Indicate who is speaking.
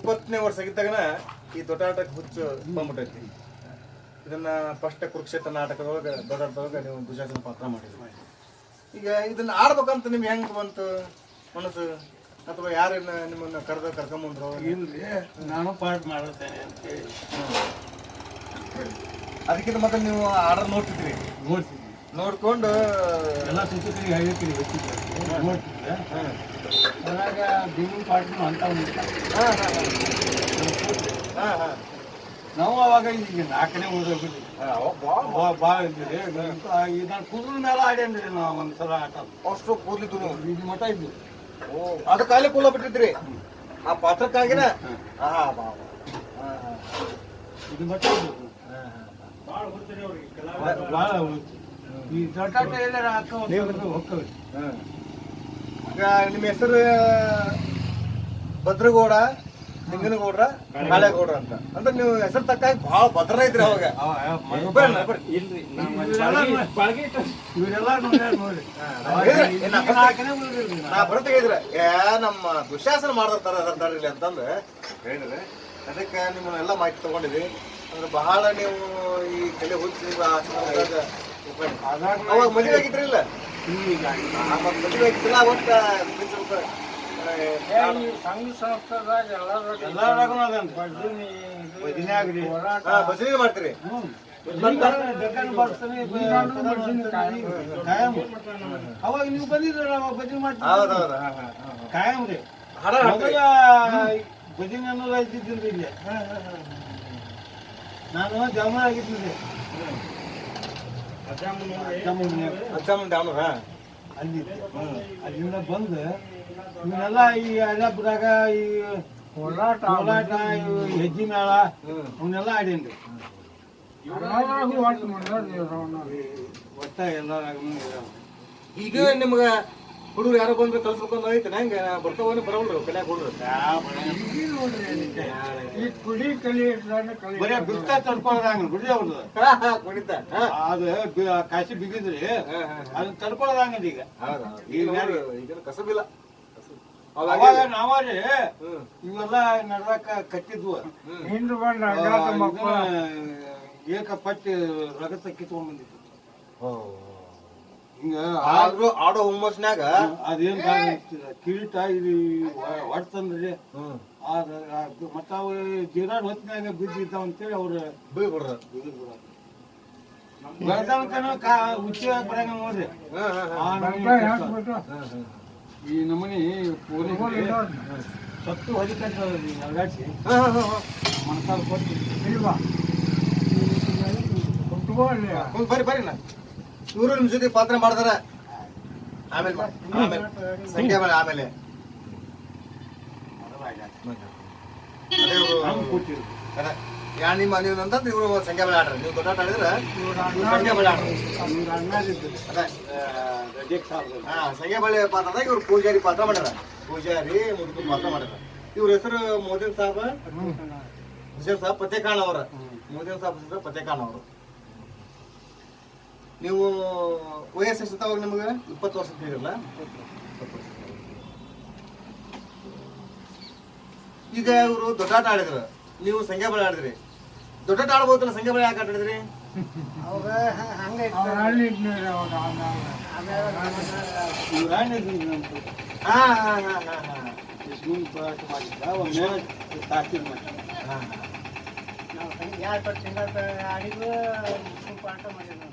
Speaker 1: 20ನೇ ವರ್ಷ ಆಗಿದ್ದಾಗನ ಈ ದೊಡ್ಡಾಟಕ್ಕೆ ಹುಚ್ಚು ಬಂದ್ಬಿಟ್ಟೈತಿ. ಇದನ್ನ ಫಸ್ಟ್ ಕುರುಕ್ಷೇತ್ರ ನಾಟಕದೊಳಗೆ ದೊಡ್ಡಾಟದೊಳಗೆ ನೀವು ದುಶಾಸನ ಪಾತ್ರ ಮಾಡಿದ್ರಿ. ಈಗ ಇದನ್ನ ಆಡ್ಬೇಕಂತ ನಿಮ್ಗೆ ಹೆಂಗ್ ಬಂತು ಮನಸ್ಸು, ಅಥವಾ ಯಾರೇನ ನಿಮ್ಮನ್ನ ಕರ್ಕೊಂಬಂದ್ರು?
Speaker 2: ಇಲ್ರಿ, ನಾನು ಪಾಠ ಮಾಡುತ್ತೇನೆ ಅಂತ ಹೇಳಿ
Speaker 1: ಅದಕ್ಕಿಂತ ಮತ್ತೆ ನೀವು ಆರ್ಡರ್ ನೋಡ್ತಿದ್ರಿ,
Speaker 2: ನೋಡ್ತಿದ್ವಿ.
Speaker 1: ನೋಡ್ಕೊಂಡು
Speaker 2: ಎಲ್ಲ ಸುತ್ತಕರಿಗೆ ಹಳ್ಳಿಕರಿಗೆ ಗೊತ್ತಿದ್ದೆ ನೋಡ್ತಿದ್ದೆ. ಅದ್ರಾಗ ಭೀಮನ್ ಪಾಠನು ಅಂತ ನಾವು ಅವಾಗ ಈಗ 4ನೇ ಓದೋಗ್ಬಿಟ್ಟು ಭಾಳ ಇದ್ರಿ. ನಾನು ಕುದುರೆ ಮೇಲೆ ಆಡೇನ್ರಿ ನಾವು ಒಂದ್ಸಲ ಆಟ.
Speaker 1: ಅಷ್ಟು ಕೂದಲಿದ್ದು
Speaker 2: ಇದು ಮಠ ಇದ್ವಿ.
Speaker 1: ಅದಕ್ಕಾಗಲೇ ಕೂಲ ಬಿಟ್ಟಿದ್ರಿ ಆ ಪಾತ್ರಕ್ಕಾಗಿನ.
Speaker 2: ಇದು ಮಠ ಇದ್ವಿ ಭಾಳ ಈ ದೊಡ್ಡ ಎಲ್ಲಾರ ಹೋಗ್ತವೆ.
Speaker 1: ಈಗ ನಿಮ್ಮ ಹೆಸರು ಭದ್ರಗೌಡ, ಲಿಂಗನಗೌಡ್ರ, ಕಾಳೇಗೌಡ್ರ ಅಂತ. ಅಂದ್ರೆ ನೀವು ಹೆಸರು ತಕ್ಕಾಗಿ ಬಹಳ ಭದ್ರ ಇದ್ರಿ ಅವಾಗ. ನಾ ಬರತ್ತೆ ಹೇಳಿದ್ರೆ ನಮ್ಮ ದುಶಾಸನ ಮಾಡ್ತಾರ ಅದರಲ್ಲಿ ಅಂತಂದ್ರೆ ಹೇಳಿದ್ರೆ ಅದಕ್ಕೆ ನಿಮ್ಮನ್ನೆಲ್ಲ ಮಾಹಿತಿ ತಗೊಂಡಿದ್ವಿ. ಅಂದ್ರೆ ಬಹಳ ನೀವು ಈ ಕಲೆ ಹುಚ್ಚಿ ಅವಾಗ ಮದುವೆ ಆಗಿದ್ರಿಲ್ಲ? ಮದುವೆ ಆಗಿದ್ದಿಲ್ಲ ಒಟ್ಟ
Speaker 2: ಸಂಘ ಸಂಸ್ಥೆದಾಗ
Speaker 1: ಭಜನೆ ಮಾಡ್ತೀರಿ?
Speaker 2: ಅವಾಗ ನೀವು ಬಂದಿದ್ರಲ್ಲ, ಅವಾಗ ಭಜನೆ ಮಾಡ್ತೀವಿ.
Speaker 1: ಹೌದೌದು,
Speaker 2: ಕಾಯಂ ರೀ. ಭಜನೆ ಅನ್ನೋದು ಆಯ್ತಿದ್ದಿಲ್ರಿ ಇಲ್ಲಿ. ನಾನು ಜಾಮೂನ್ ಆಗಿದ್ದೀನಿ ಅಲ್ಲಿ. ಅಲ್ಲಿಂದ ಬಂದು ಇವನ್ನೆಲ್ಲ ಈ ಹಳ್ಳಬ್ಬರಾಗ ಈ ಕೋಲಾಟ ಹೆಜ್ಜೆ ಮೇಳ ಅವನ್ನೆಲ್ಲ ಆಡೇನ್ರಿ. ಒಟ್ಟ ಎಲ್ಲರಾಗ
Speaker 1: ಈಗ ನಿಮ್ಗ ಹುಡುಗರು ಯಾರೋ ಬಂದ್ರೆ ಕಲ್ಸ್ಬೇಕು ಅಂತ ಐತೆ ಹೆಂಗ ಬರ್ತಾವ ಬರವಲ್ರಿ ಕಲ್ಯಾಕ ಹುಡುಗರು?
Speaker 2: ಬರೀ ಬಿಡ್ತಾ ತಡ್ಕೊಳ್ಳೋದಂಗ ಬಿಡಿ ಅವ್ರದ್ದು
Speaker 1: ಕುಣಿತ
Speaker 2: ಅದು ಕಾಶಿ ಬಿಗಿದ್ರಿ ಅದನ್ನ ತಡ್ಕೊಳ್ಳೋದಂಗ ಈಗ.
Speaker 1: ಈಗ ಕಸಬಿಲ್ಲ.
Speaker 2: ಅವಾಗ ನಾವ್ರಿ ಇವೆಲ್ಲ ನಡ್ದಾಕ ಕಟ್ಟಿದ್ವು. ಏಕಪಟ್ಟಿ ರಗತ ಕಿತ್ಕೊಂಡ್ ಬಂದಿತ್ತು. ಹಿಂಗ
Speaker 1: ಆಡೋ ಹುಮ್ಮಸ್ನ್ಯಾಗ
Speaker 2: ಅದೇನ್ ಕಿರೀಟ ಇದು ಒಡ್ತಂದ್ರಿ. ಮತ್ತ ಅವ ಜೀರಾಡ್ ಹೊತ್ತಿನಾಗ ಬಿದ್ದಿದ್ದಾವ ಅಂತೇಳಿ ಅವ್ರು
Speaker 1: ಬೀಳ್ಬಿಡ್ರ
Speaker 2: ಬೆಳತನಕನ ಹುಚ್ಚಿ ಬರಂಗ ನೋಡ್ರಿ. ಈ ನಮನಿ ಸತ್ತು ಹೊಡಿಕಂತ ನಲ್ಗಾಡ್ಸಿ ಮನಸಾಲ ಕೊಟ್ಟು
Speaker 1: ಬರ್ರಿ ಬರ್ರಿ ನಾ ಇವರು ನಿಮ್ ಜೊತೆ ಪಾತ್ರ ಮಾಡ್ತಾರ. ಆಮೇಲೆ ಸಂಖ್ಯೆ ಮೇಲೆ ಆಮೇಲೆ ನಿಮ್ಮ ನೀವು ಅಂತಂದ್ರೆ ಇವರು ಸಂಖ್ಯೆ ಮೇಲೆ ಆಡ್ರಿ. ನೀವು ದೊಡ್ಡ ಆಡಿದ್ರೆ ಸಂಖ್ಯೆ ಮೇಲೆ ಆಡ್ರಿ. ಸಂಖ್ಯೆ ಬಳೆ ಪಾತ್ರದಾಗ ಇವ್ರು ಪೂಜಾರಿ ಪಾತ್ರ ಮಾಡ್ಯಾರ. ಪೂಜಾರಿ ಮುದುಕ ಪಾತ್ರ ಮಾಡ್ಯಾರ. ಇವ್ರ ಹೆಸರು ಮೋದಿನ್ ಸಾಬ್, ಹುಸೇನ್ ಸಾಬ್ ಪತೇಖಾನ್ ಅವರ. ಮೋದಿನ್ ಸಾಬ್ ಹೆಸರು ಪತೇಖಾನ್ ಅವರು. ನೀವು ವಯಸ್ಸು ಎಷ್ಟಾವಾಗ ನಿಮ್ಗೆ? 20 ವರ್ಷ ಇರಲ್ಲ. ಈಗ ಇವರು ದೊಡ್ಡಾಟ ಆಡಿದ್ರು, ನೀವು ಸಂಖ್ಯೆ ಬಳೆ ಆಡಿದ್ರಿ. ದೊಡ್ಡಾಟ ಆಡ್ಬೋದಲ್ಲ, ಸಂಖ್ಯೆ ಬಳೆ ಯಾಕೆ ಆಡಿದ್ರಿ?
Speaker 3: ನಾವು 2 ತಿಂಗಳ ಆಡಿದ್ರು ಪಾಠ ಮಾಡಿದ್ರು.